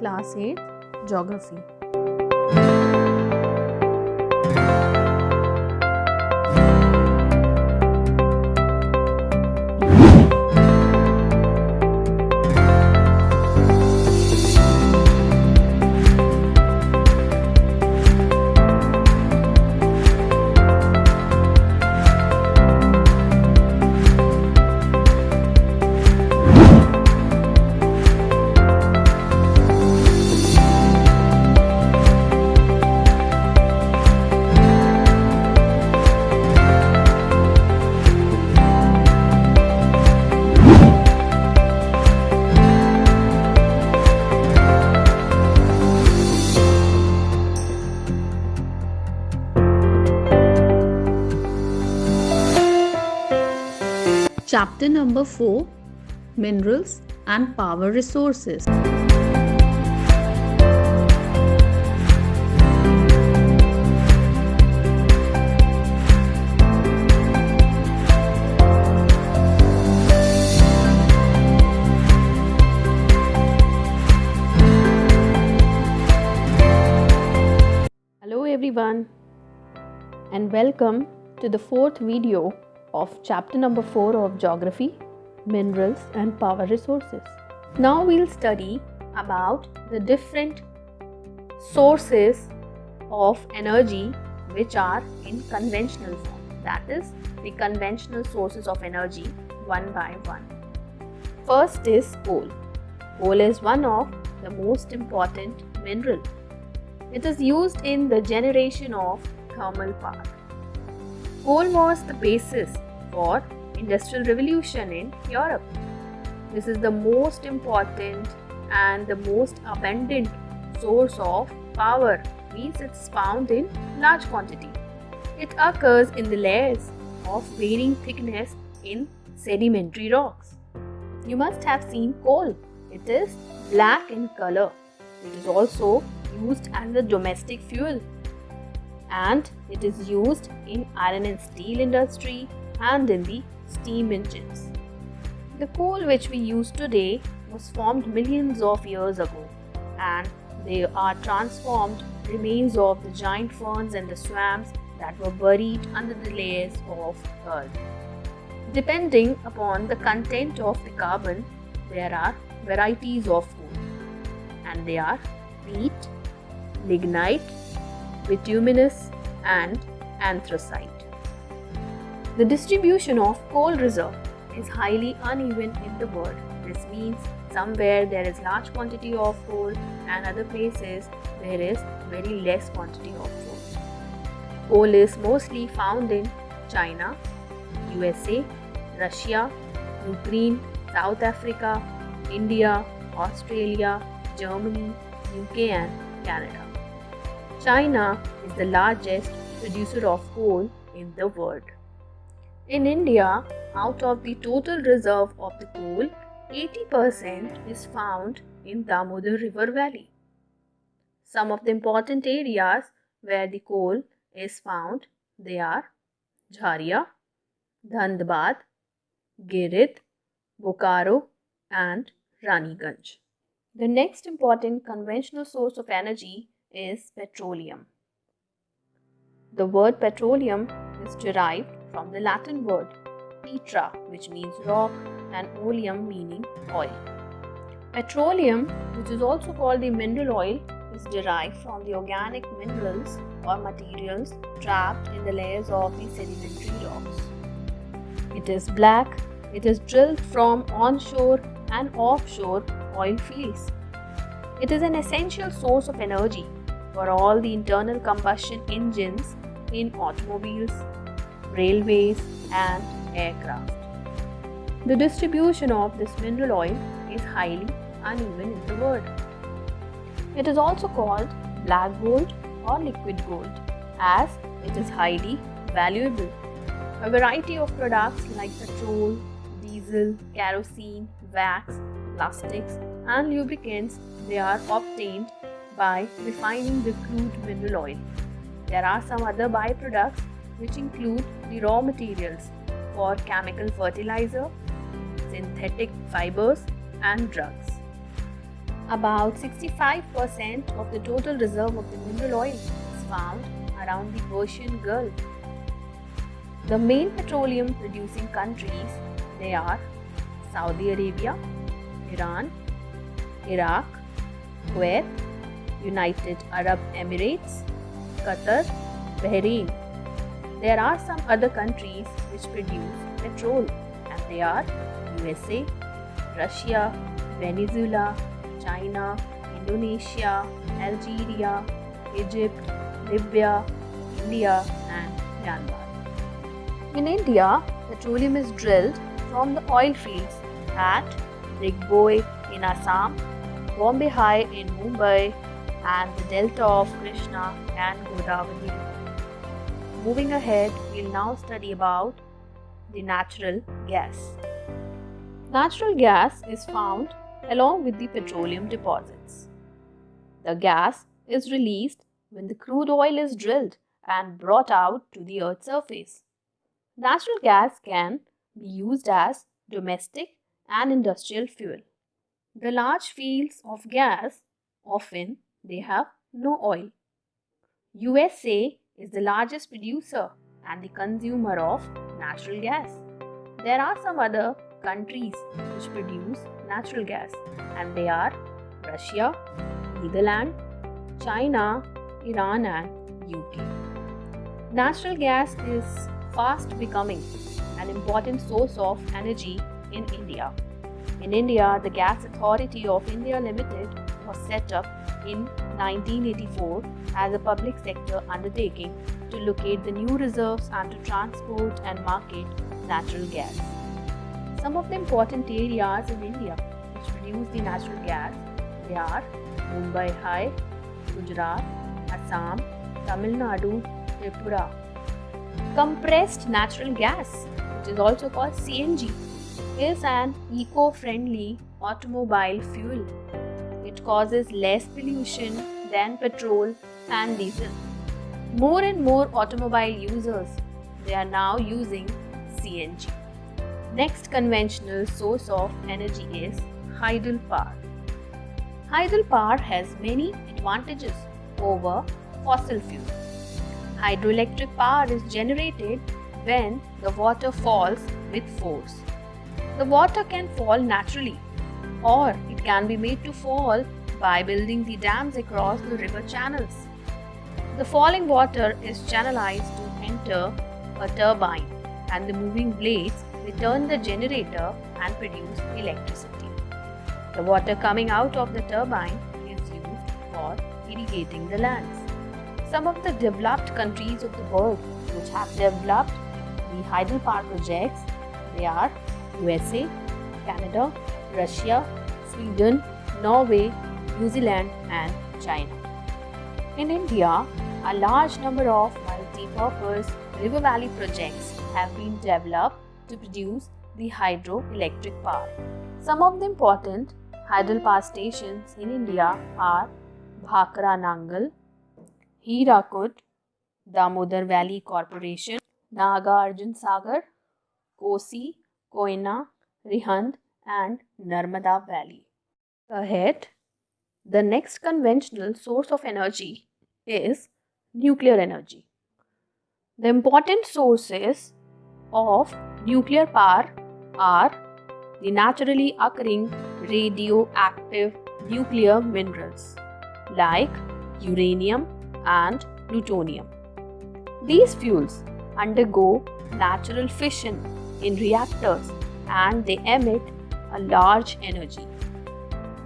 Class 8 Geography. Chapter number 4: Minerals and Power Resources. Hello everyone, and welcome to the fourth video of chapter number 4 of Geography, Minerals and Power Resources. Now we'll study about the different sources of energy which are in conventional form. That is, the conventional sources of energy one by one. First is coal. Coal is one of the most important mineral. It is used in the generation of thermal power. Coal was the basis for industrial revolution in Europe. This is the most important and the most abundant source of power, means it's found in large quantity. It occurs in the layers of varying thickness in sedimentary rocks. You must have seen coal. It is black in color. It is also used as a domestic fuel, and it is used in iron and steel industry and in the steam engines. The coal which we use today was formed millions of years ago, and they are transformed remains of the giant ferns and the swamps that were buried under the layers of earth. Depending upon the content of the carbon, there are varieties of coal, and they are peat, lignite, bituminous and anthracite. The distribution of coal reserve is highly uneven in the world. This means somewhere there is large quantity of coal and other places there is very less quantity of coal. Coal is mostly found in China, USA, Russia, Ukraine, South Africa, India, Australia, Germany, UK and Canada. China is the largest producer of coal in the world. In India, out of the total reserve of the coal, 80% is found in Damodar River Valley. Some of the important areas where the coal is found, they are Jharia, Dhandbad, Girid, Bokaro and Raniganj. The next important conventional source of energy is petroleum. The word petroleum is derived from the Latin word petra, which means rock, and oleum meaning oil. Petroleum, which is also called the mineral oil, is derived from the organic minerals or materials trapped in the layers of the sedimentary rocks. It is black. It is drilled from onshore and offshore oil fields. It is an essential source of energy for all the internal combustion engines in automobiles, railways and aircraft. The distribution of this mineral oil is highly uneven in the world. It is also called black gold or liquid gold, as it is highly valuable. A variety of products like petrol, diesel, kerosene, wax, plastics and lubricants, they are obtained by refining the crude mineral oil. There are some other byproducts which include the raw materials for chemical fertilizer, synthetic fibers and drugs. About 65% of the total reserve of the mineral oil is found around the Persian Gulf. The main petroleum producing countries, they are Saudi Arabia, Iran, Iraq, Kuwait, United Arab Emirates, Qatar, Bahrain. There are some other countries which produce petrol, and they are USA, Russia, Venezuela, China, Indonesia, Algeria, Egypt, Libya, India, and Myanmar. In India, petroleum is drilled from the oil fields at Digboi in Assam, Bombay High in Mumbai, and the delta of Krishna and Godavari. Moving ahead, we'll now study about the natural gas. Natural gas is found along with the petroleum deposits. The gas is released when the crude oil is drilled and brought out to the earth's surface. Natural gas can be used as domestic and industrial fuel. The large fields of gas, often they have no oil. USA is the largest producer and the consumer of natural gas. There are some other countries which produce natural gas, and they are Russia, Netherlands, China, Iran, and UK. Natural gas is fast becoming an important source of energy in India. In India, the Gas Authority of India Limited was set up in 1984 as a public sector undertaking to locate the new reserves and to transport and market natural gas. Some of the important areas in India which produce the natural gas, they are Mumbai High, Gujarat, Assam, Tamil Nadu, Tripura. Compressed natural gas, which is also called CNG, is an eco-friendly automobile fuel. It causes less pollution than petrol and diesel. More and more automobile users, they are now using CNG. Next conventional source of energy is hydropower. Hydropower has many advantages over fossil fuel. Hydroelectric power is generated when the water falls with force. The water can fall naturally, or it can be made to fall by building the dams across the river channels. The falling water is channelized to enter a turbine, and the moving blades return the generator and produce electricity. The water coming out of the turbine is used for irrigating the lands. Some of the developed countries of the world which have developed the hydropower projects, they are USA, Canada, Russia, Sweden, Norway, New Zealand, and China. In India, a large number of multi-purpose river valley projects have been developed to produce the hydroelectric power. Some of the important hydropower stations in India are Bhakra Nangal, Hirakud, Damodar Valley Corporation, Naga Arjun Sagar, Kosi, Koyna, Rihand, and Narmada Valley. Ahead, the next conventional source of energy is nuclear energy. The important sources of nuclear power are the naturally occurring radioactive nuclear minerals like uranium and plutonium. These fuels undergo natural fission in reactors and they emit a large energy.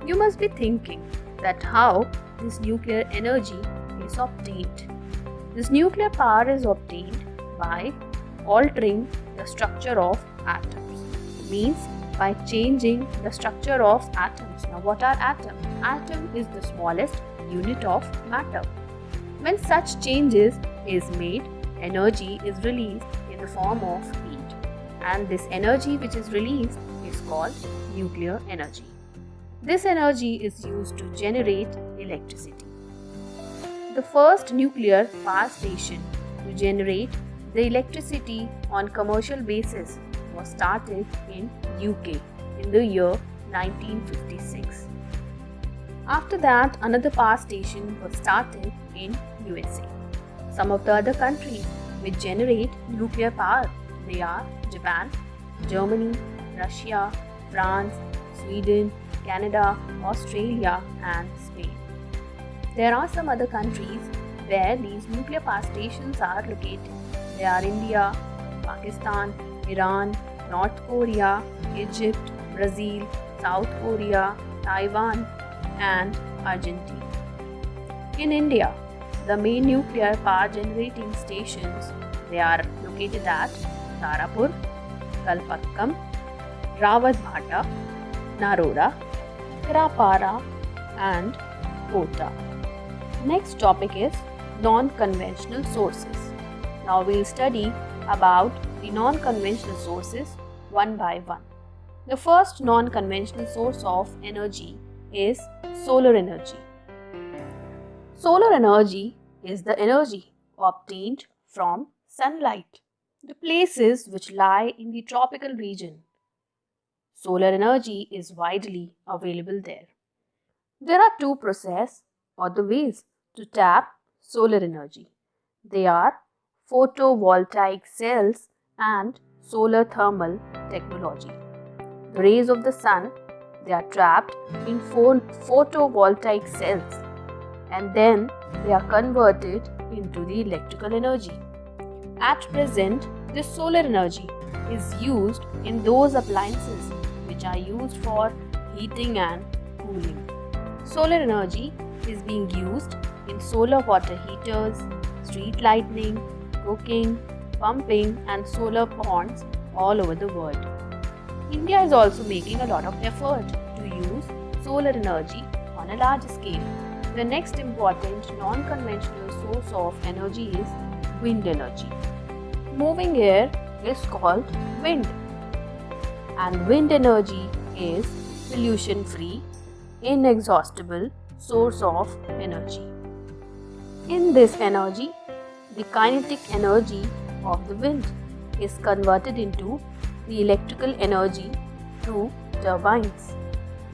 You must be thinking that how this nuclear energy is obtained. This nuclear power is obtained by altering the structure of atoms. Means by changing the structure of atoms. Now what are atoms? Atom is the smallest unit of matter. When such changes is made, energy is released in the form of heat. And this energy which is released is called nuclear energy. This energy is used to generate electricity. The first nuclear power station to generate the electricity on commercial basis was started in UK in the year 1956. After that, another power station was started in USA. Some of the other countries which generate nuclear power, they are Japan, Germany, Russia, France, Sweden, Canada, Australia and Spain. There are some other countries where these nuclear power stations are located. They are India, Pakistan, Iran, North Korea, Egypt, Brazil, South Korea, Taiwan and Argentina. In India, the main nuclear power generating stations, they are located at Tarapur, Kalpakkam, Rawatbhata, Naroda, Kirapara and Kota. Next topic is non-conventional sources. Now we'll study about the non-conventional sources one by one. The first non-conventional source of energy is solar energy. Solar energy is the energy obtained from sunlight, the places which lie in the tropical region. Solar energy is widely available there. There are two processes or the ways to tap solar energy. They are photovoltaic cells and solar thermal technology. The rays of the sun, they are trapped in photovoltaic cells and then they are converted into the electrical energy. At present, this solar energy is used in those appliances which are used for heating and cooling. Solar energy is being used in solar water heaters, street lighting, cooking, pumping and solar ponds all over the world. India is also making a lot of effort to use solar energy on a large scale. The next important non-conventional source of energy is wind energy. Moving air is called wind, and wind energy is pollution-free, inexhaustible source of energy. In this energy, the kinetic energy of the wind is converted into the electrical energy through turbines.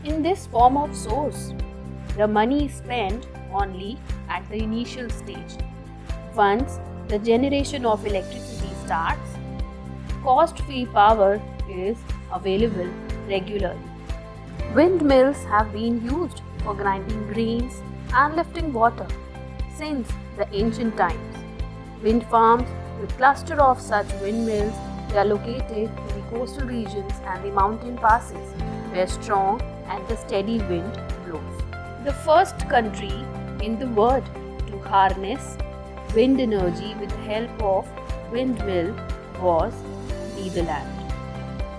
In this form of source, the money is spent only at the initial stage. Once the generation of electricity starts, cost-free power is available regularly. Windmills have been used for grinding grains and lifting water since the ancient times. Wind farms with cluster of such windmills, they are located in the coastal regions and the mountain passes where strong and the steady wind blows. The first country in the world to harness wind energy with the help of windmill was Netherlands.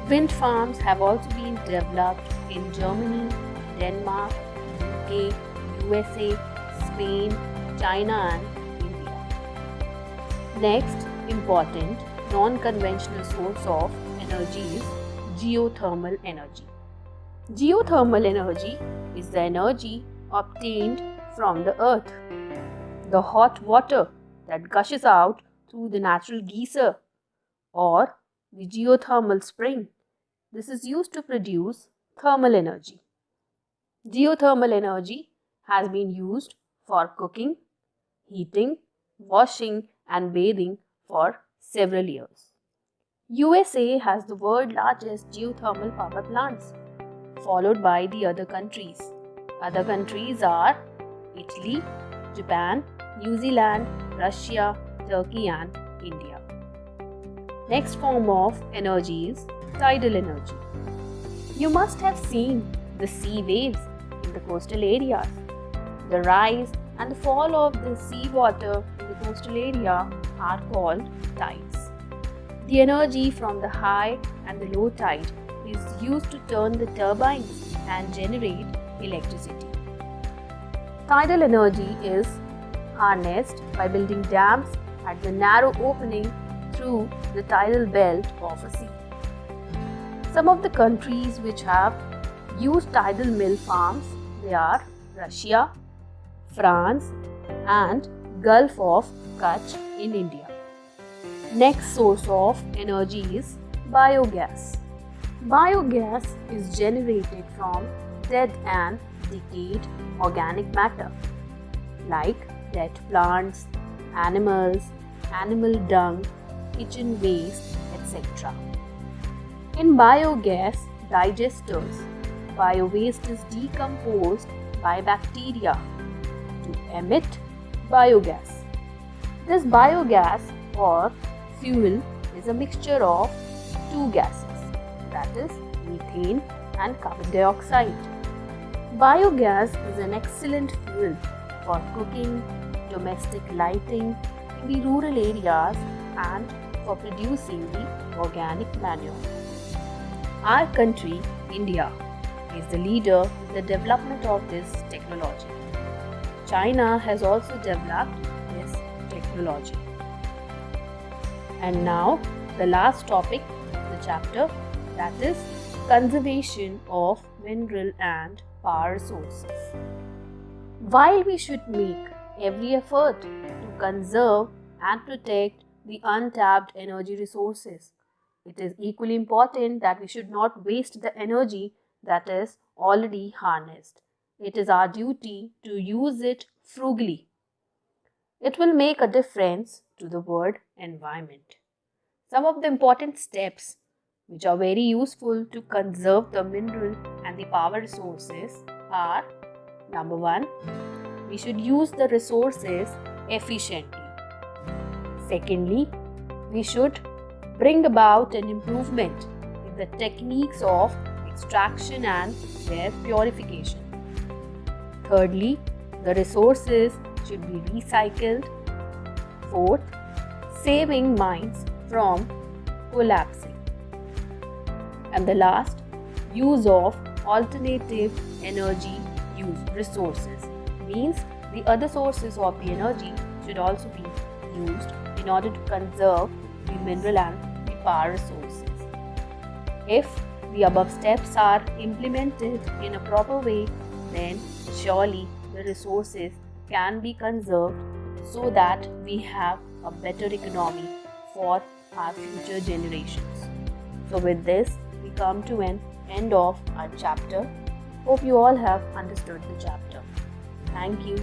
Wind farms have also been developed in Germany, Denmark, UK, USA, Spain, China and India. Next important non-conventional source of energy is geothermal energy. Geothermal energy is the energy obtained from the earth. The hot water that gushes out through the natural geyser or the geothermal spring. This is used to produce thermal energy. Geothermal energy has been used for cooking, heating, washing and bathing for several years. USA has the world's largest geothermal power plants, followed by the other countries. Other countries are Italy, Japan, New Zealand, Russia, Turkey and India. Next form of energy is tidal energy. You must have seen the sea waves in the coastal areas. The rise and the fall of the sea water in the coastal area are called tides. The energy from the high and the low tide is used to turn the turbines and generate electricity. Tidal energy is harnessed by building dams at the narrow opening through the tidal belt of a sea. Some of the countries which have used tidal mill farms, they are Russia, France and Gulf of Kutch in India. Next source of energy is biogas. Biogas is generated from dead and decayed organic matter like dead plants, animals, animal dung, kitchen waste, etc. In biogas digesters, biowaste is decomposed by bacteria to emit biogas. This biogas or fuel is a mixture of two gases, that is methane and carbon dioxide. Biogas is an excellent fuel for cooking, domestic lighting in the rural areas and for producing the organic manure. Our country, India, is the leader in the development of this technology. China has also developed this technology. And now the last topic of the chapter, that is conservation of mineral and power resources. While we should make every effort to conserve and protect the untapped energy resources, it is equally important that we should not waste the energy that is already harnessed. It is our duty to use it frugally. It will make a difference to the world environment. Some of the important steps which are very useful to conserve the mineral and the power resources are: number 1, we should use the resources efficiently. Secondly, we should bring about an improvement in the techniques of extraction and their purification. Thirdly, the resources should be recycled. Fourth, saving mines from collapsing. And the last, use of alternative energy use resources, means the other sources of the energy should also be used in order to conserve the mineral and the power resources. If the above steps are implemented in a proper way, then surely the resources can be conserved so that we have a better economy for our future generations. So with this, we come to an end of our chapter. Hope you all have understood the chapter. Thank you.